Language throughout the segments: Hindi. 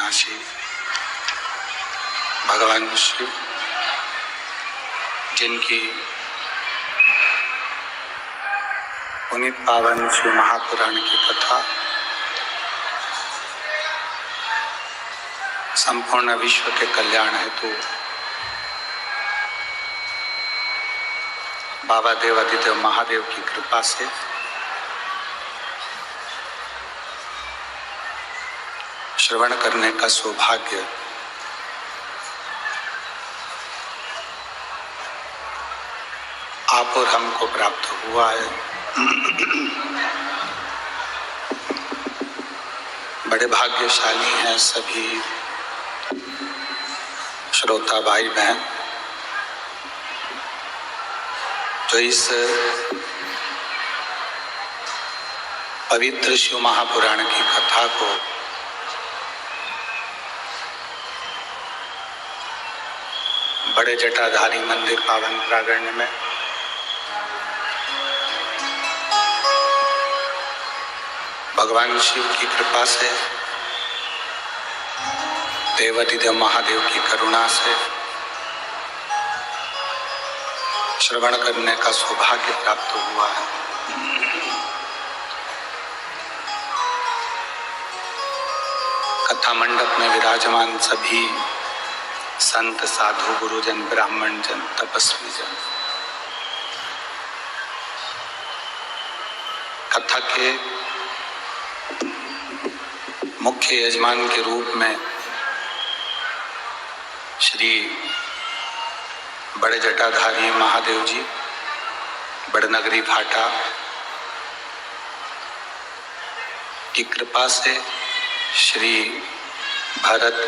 अविनाशी भगवान शिव, जिनकी पुनीत पावन शिव महापुराण की कथा संपूर्ण विश्व के कल्याण हेतु बाबा देवादिदेव महादेव की कृपा से श्रवण करने का सौभाग्य आप और हमको प्राप्त हुआ है। बड़े भाग्यशाली हैं सभी श्रोता भाई बहन जो इस पवित्र शिव महापुराण की कथा को बड़े जटाधारी मंदिर पावन प्रांगण में भगवान शिव की कृपा से, देवादिदेव महादेव की करुणा से श्रवण करने का सौभाग्य प्राप्त हुआ है। कथा मंडप में विराजमान सभी संत, साधु, गुरुजन, ब्राह्मण जन, तपस्वी जन, कथा के मुख्य यजमान के रूप में श्री बड़े जटाधारी महादेव जी, बड़नगरी फाटा की कृपा से श्री भरत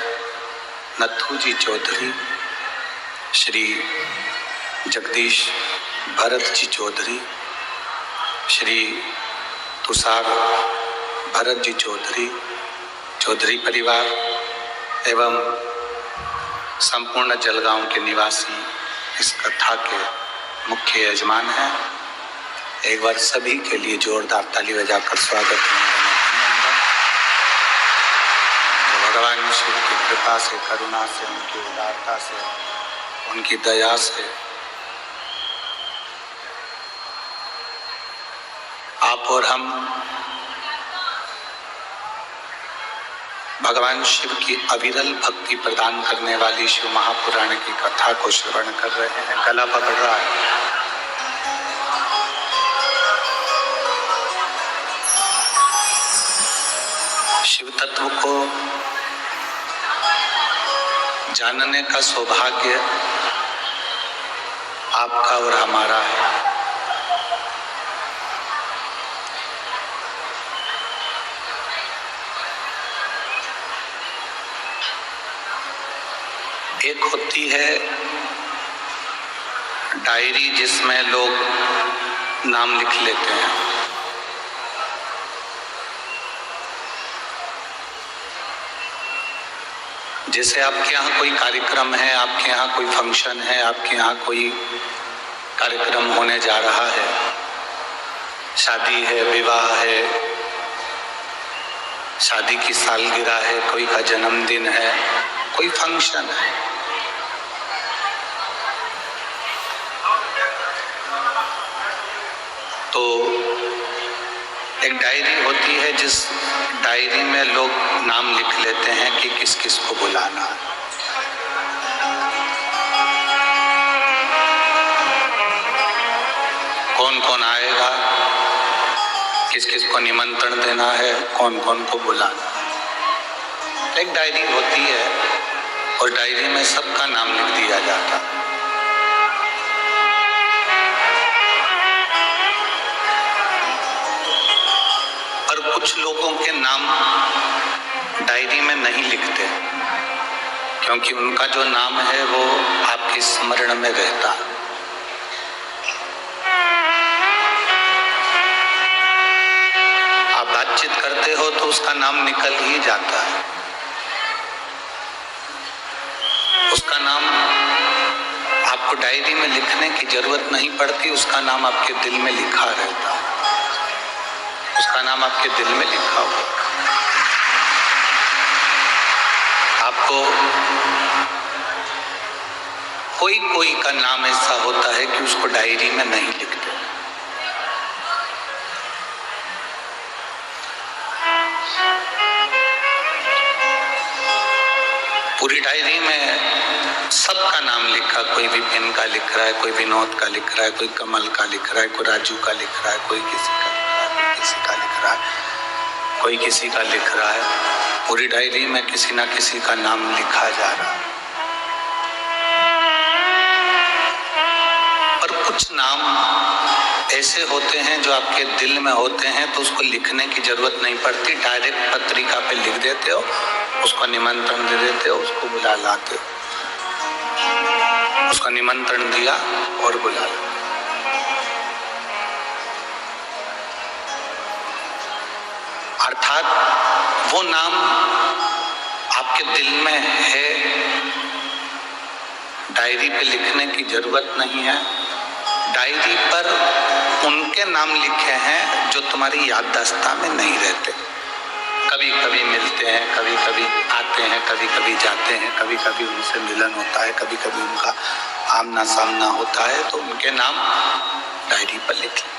नथु जी चौधरी, श्री जगदीश भरत जी चौधरी, श्री तुषार भरत जी चौधरी, चौधरी परिवार एवं संपूर्ण जलगांव के निवासी इस कथा के मुख्य यजमान हैं। एक बार सभी के लिए जोरदार ताली बजाकर स्वागत है। भगवान शिव की कृपा से, करुणा से, उनकी उदारता से, उनकी दया से आप और हम भगवान शिव की अविरल भक्ति प्रदान करने वाली शिव महापुराण की कथा को श्रवण कर रहे हैं। गला पकड़ रहा है। शिव तत्व को जानने का सौभाग्य आपका और हमारा है। एक होती है डायरी जिसमें लोग नाम लिख लेते हैं। जैसे आपके यहाँ कोई कार्यक्रम है, आपके यहाँ कोई फंक्शन है, आपके यहाँ कोई कार्यक्रम होने जा रहा है, शादी है, विवाह है, शादी की सालगिरह है, कोई का जन्मदिन है, कोई फंक्शन है, तो एक डायरी होती है जिस डायरी में लोग नाम लिख लेते हैं कि किस किस को बुलाना है। कौन कौन आएगा, किस किस को निमंत्रण देना है, कौन कौन को बुलाना है। एक डायरी होती है और डायरी में सबका नाम लिख दिया जाता है। पर कुछ लोगों के नाम डायरी में नहीं लिखते क्योंकि उनका जो नाम है वो आपके स्मरण में रहता है। आप बातचीत करते हो तो उसका नाम निकल ही जाता है। उसका नाम आपको डायरी में लिखने की जरूरत नहीं पड़ती, उसका नाम आपके दिल में लिखा रहता है। उसका नाम आपके दिल में लिखा हुआ। आपको कोई कोई का नाम ऐसा होता है कि उसको डायरी में नहीं लिखते। पूरी डायरी में सबका नाम लिखा, कोई विपिन का लिख रहा है, कोई विनोद का लिख रहा है, कोई कमल का लिख रहा है, कोई राजू का लिख रहा है, कोई किसी का लिख रहा है, कोई किसी का लिख रहा है, कोई किसी का लिख रहा है। पूरी डायरी में किसी ना किसी का नाम लिखा जा रहा है। पर कुछ नाम ऐसे होते हैं जो आपके दिल में होते हैं, तो उसको लिखने की जरूरत नहीं पड़ती, डायरेक्ट पत्रिका पे लिख देते हो, उसको निमंत्रण दे देते हो, उसको बुला लाते हो। उसका निमंत्रण दिया और बुला ला। अर्थात वो नाम आपके दिल में है, डायरी पे लिखने की जरूरत नहीं है। डायरी पर उनके नाम लिखे हैं जो तुम्हारी याददाश्त में नहीं रहते। कभी कभी मिलते हैं, कभी कभी आते हैं, कभी कभी जाते हैं, कभी कभी उनसे मिलन होता है, कभी कभी उनका आमना सामना होता है, तो उनके नाम डायरी पर लिख लें,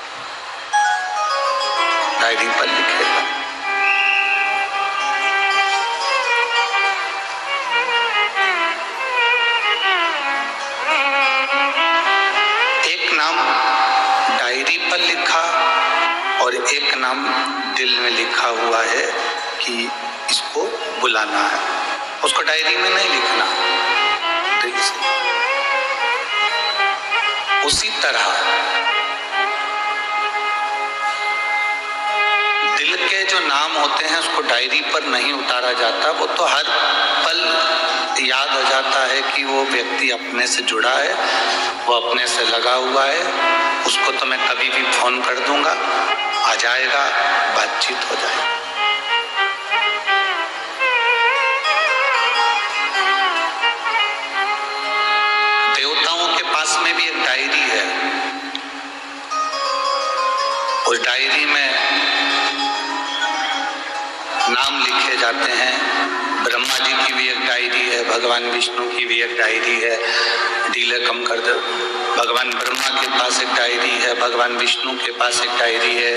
डायरी पर लिखेगा। एक नाम डायरी पर लिखा और एक नाम दिल में लिखा हुआ है कि इसको बुलाना है, उसको डायरी में नहीं लिखना, दिल से। उसी तरह दिल के जो नाम होते हैं उसको डायरी पर नहीं उतारा जाता, वो तो हर पल याद हो जाता है कि वो व्यक्ति अपने से जुड़ा है, वो अपने से लगा हुआ है, उसको तो मैं कभी भी फोन कर दूंगा, आ जाएगा, बातचीत हो जाएगी। देवताओं के पास में भी एक डायरी है, उस डायरी में नाम लिखे जाते हैं। ब्रह्मा जी की भी एक डायरी है, भगवान विष्णु की भी एक डायरी है, डीले कम कर दो। भगवान ब्रह्मा के पास एक डायरी है, भगवान विष्णु के पास एक डायरी है,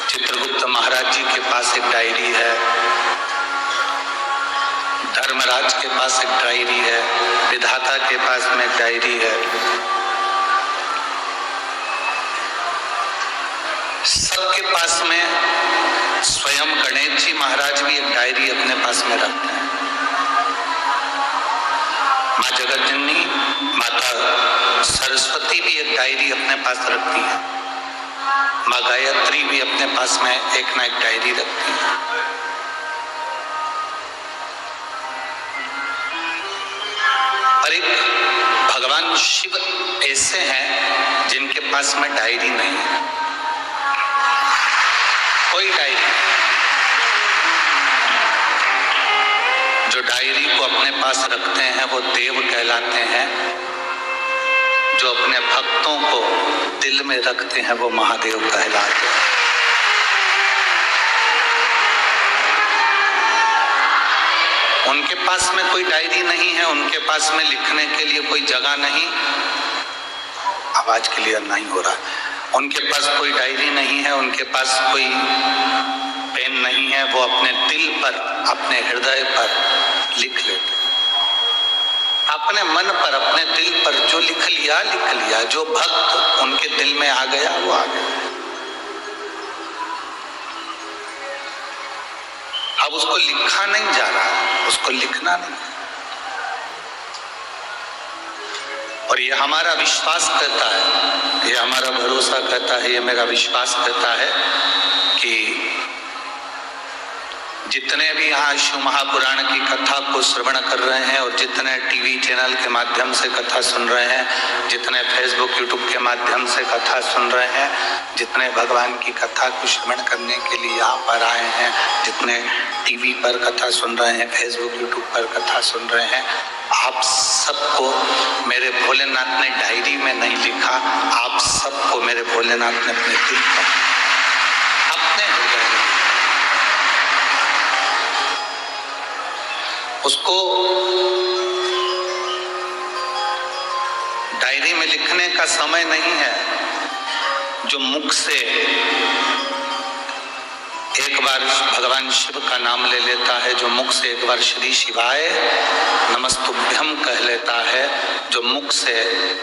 चित्रगुप्त महाराज जी के पास एक डायरी है, धर्मराज के पास एक डायरी है, विधाता के पास में एक डायरी है। सबके पास में स्वयं गणेश जी महाराज भी एक डायरी अपने पास में रखते हैं। माँ जगतजननी माता सरस्वती भी एक डायरी अपने पास रखती है। माँ गायत्री भी अपने पास में एक ना एक डायरी रखती है। और एक भगवान शिव ऐसे हैं जिनके पास में डायरी नहीं है, कोई डायरी। जो डायरी को अपने पास रखते हैं वो देव कहलाते हैं, जो अपने भक्तों को दिल में रखते हैं वो महादेव कहलाते हैं। उनके पास में कोई डायरी नहीं है, उनके पास में लिखने के लिए कोई जगह नहीं। आवाज क्लियर नहीं हो रहा। उनके पास कोई डायरी नहीं है, उनके पास कोई पेन नहीं है, वो अपने दिल पर, अपने हृदय पर लिख लेते, अपने मन पर, अपने दिल पर जो लिख लिया। जो भक्त उनके दिल में आ गया वो आ गया। अब उसको लिखा नहीं जा रहा, उसको लिखना नहीं। और ये हमारा विश्वास कहता है, ये हमारा भरोसा कहता है, ये मेरा विश्वास कहता है कि जितने भी यहाँ शिव महापुराण की कथा को श्रवण कर रहे हैं और जितने टीवी चैनल के माध्यम से कथा सुन रहे हैं, जितने फेसबुक यूट्यूब के माध्यम से कथा सुन रहे हैं, जितने भगवान की कथा को श्रवण करने के लिए यहाँ पर आए हैं, जितने टीवी पर कथा सुन रहे हैं, फेसबुक यूट्यूब पर कथा सुन रहे हैं, आप सबको मेरे भोलेनाथ ने डायरी में नहीं लिखा, आप सबको मेरे भोलेनाथ ने अपने दिल पर, अपने हृदय में। उसको डायरी में लिखने का समय नहीं है। जो मुख से एक बार भगवान शिव का नाम ले लेता है, जो मुख से एक बार श्री शिवाय नमस्तुभ्यम कह लेता है, जो मुख से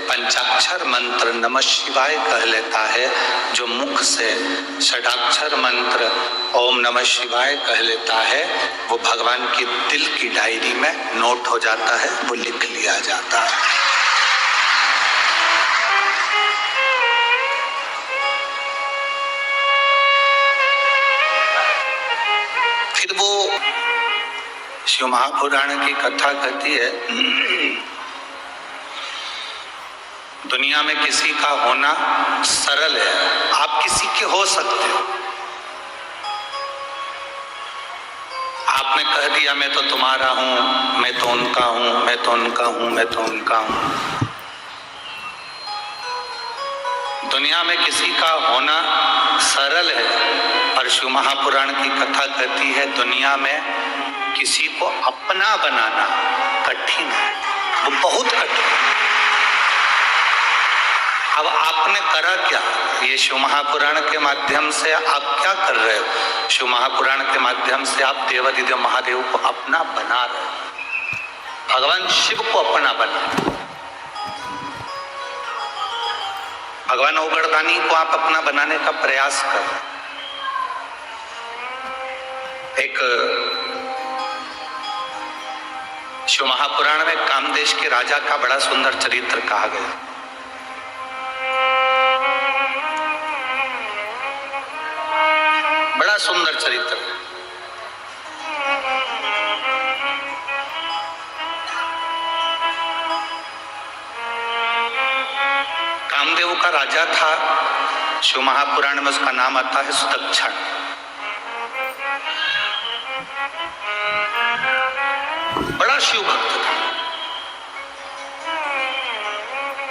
पंचाक्षर मंत्र नमः शिवाय कह लेता है, जो मुख से षडाक्षर मंत्र ओम नमः शिवाय कह लेता है, वो भगवान की दिल की डायरी में नोट हो जाता है, वो लिख लिया जाता है। फिर वो शिव महापुराण की कथा कहती है, दुनिया में किसी का होना सरल है, आप किसी के हो सकते हो। आपने कह दिया मैं तो तुम्हारा हूं, मैं तो उनका हूं, मैं तो उनका हूं, मैं तो उनका हूं। दुनिया में किसी का होना सरल है, पर शिव महापुराण की कथा कहती है दुनिया में किसी को अपना बनाना कठिन है, वो बहुत कठिन है। अब आपने करा क्या? ये शिव महापुराण के माध्यम से आप क्या कर रहे हो? शिव महापुराण के माध्यम से आप देवाधिदेव महादेव को अपना बना रहे हो, भगवान शिव को अपना बना। भगवान ओगड़दानी को आप अपना बनाने का प्रयास कर रहे। एक शिव महापुराण में कामदेश के राजा का बड़ा सुंदर चरित्र कहा गया। बड़ा सुंदर चरित्र। कामदेव का राजा था, शिव महापुराण में उसका नाम आता है सुदक्षण। बड़ा शिव भक्त था।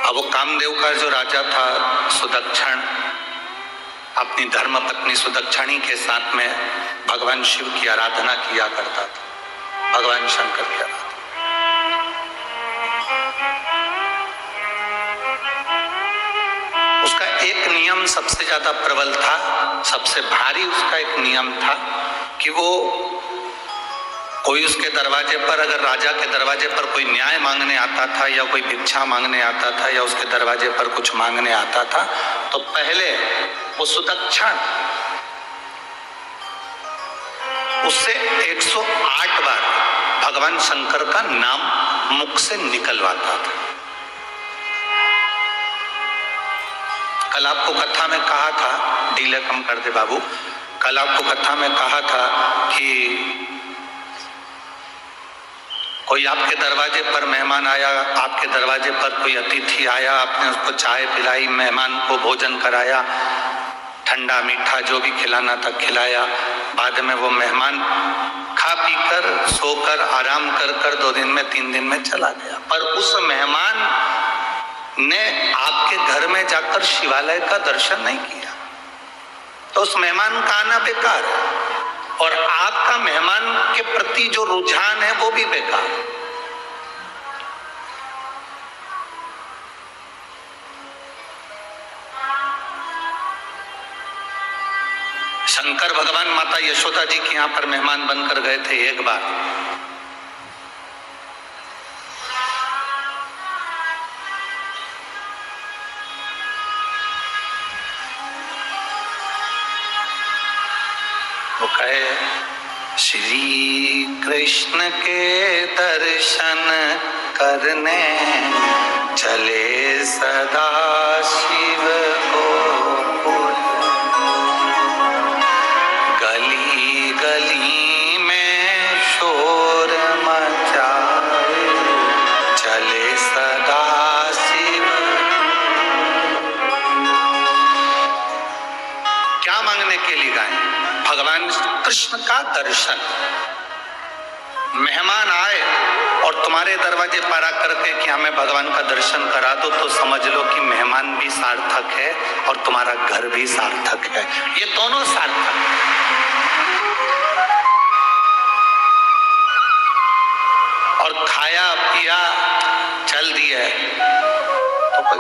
अब वो कामदेव का जो राजा था सुदक्षण, अपनी धर्म पत्नी सुदक्षिणी के साथ में भगवान शिव की आराधना किया करता था, भगवान शंकर की आराधना। उसका एक नियम सबसे ज्यादा प्रबल था, सबसे भारी उसका एक नियम था कि वो कोई उसके दरवाजे पर, अगर राजा के दरवाजे पर कोई न्याय मांगने आता था या कोई भिक्षा मांगने आता था या उसके दरवाजे पर कुछ मांगने आता था, तो पहले वो सुदक्षण उससे 108 बार भगवान शंकर का नाम मुख से निकलवाता था। कल आपको कथा में कहा था, डीले कम कर दे बाबू, कल आपको कथा में कहा था कि कोई आपके दरवाजे पर मेहमान आया, आपके दरवाजे पर कोई अतिथि आया, आपने उसको चाय पिलाई, मेहमान को भोजन कराया, ठंडा मीठा जो भी खिलाना था खिलाया। बाद में वो मेहमान खा पी कर, सोकर, आराम कर कर 2 दिन में 3 दिन में चला गया, पर उस मेहमान ने आपके घर में जाकर शिवालय का दर्शन नहीं किया, तो उस मेहमान का आना बेकार है और आपका मेहमान के प्रति जो रुझान है वो भी बेकार है। शंकर भगवान माता यशोदा जी के यहाँ पर मेहमान बनकर गए थे एक बार। वो कहे श्री कृष्ण के दर्शन करने चले सदा शिव को, गली गली में शोर मचाए चले सदा शिव। क्या मांगने के लिए गए? भगवान कृष्ण का दर्शन। मेहमान आए और तुम्हारे दरवाजे पर आकर के कि हमें भगवान का दर्शन करा दो, तो समझ लो कि मेहमान भी सार्थक है और तुम्हारा घर भी सार्थक है, ये दोनों सार्थक है। और खाया पिया चल दिया तो कोई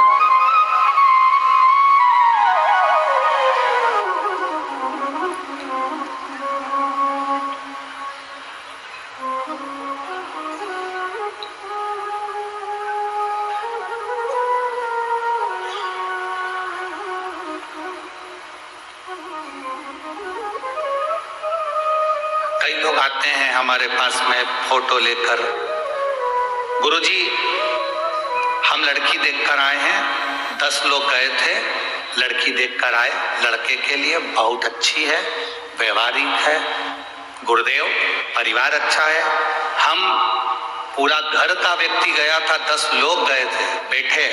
कई लोग आते हैं हमारे पास में फोटो लेकर, गुरुजी हम लड़की देखकर आए हैं, 10 लोग गए थे, लड़की देखकर आए, लड़के के लिए बहुत अच्छी है, व्यवहारिक है, गुरुदेव परिवार अच्छा है। हम पूरा घर का व्यक्ति गया था, 10 लोग गए थे, बैठे,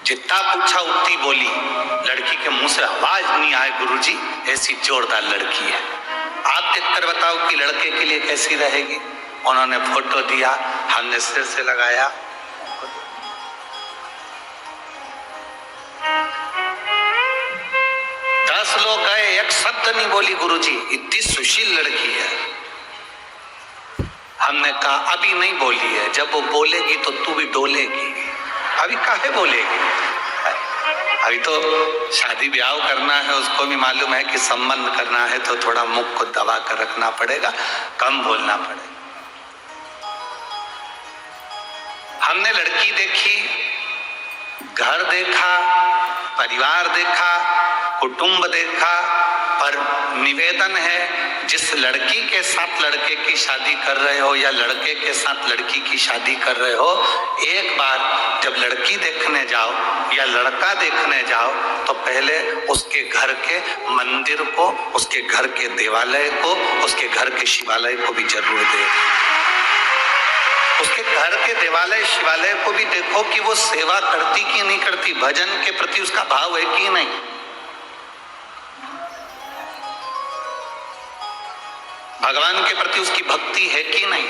जितना पूछा उतनी बोली, लड़की के मुंह से आवाज नहीं आए, गुरुजी ऐसी जोरदार लड़की है, आप देखकर बताओ कि लड़के के लिए कैसी रहेगी। उन्होंने फोटो दिया, हमने सिर से लगाया, दस लोग गए, एक शब्द नहीं बोली, गुरुजी इतनी सुशील लड़की है। हमने कहा अभी नहीं बोली है, जब वो बोलेगी तो तू भी डोलेगी, अभी काहे बोलेगी, अभी तो शादी ब्याह करना है, उसको भी मालूम है कि संबंध करना है तो थोड़ा मुख को दबा कर रखना पड़ेगा, कम बोलना पड़ेगा। हमने लड़की देखी, घर देखा, परिवार देखा, कुटुंब देखा, पर निवेदन है जिस लड़की के साथ लड़के की शादी कर रहे हो या लड़के के साथ लड़की की शादी कर रहे हो, एक बार जब लड़की देखने जाओ या लड़का देखने जाओ तो पहले उसके घर के मंदिर को, उसके घर के देवालय को, उसके घर के शिवालय को भी जरूर देखो। उसके घर के देवालय शिवालय को भी देखो कि वो सेवा करती कि नहीं करती, भजन के प्रति उसका भाव है कि नहीं। भगवान के प्रति उसकी भक्ति है कि नहीं।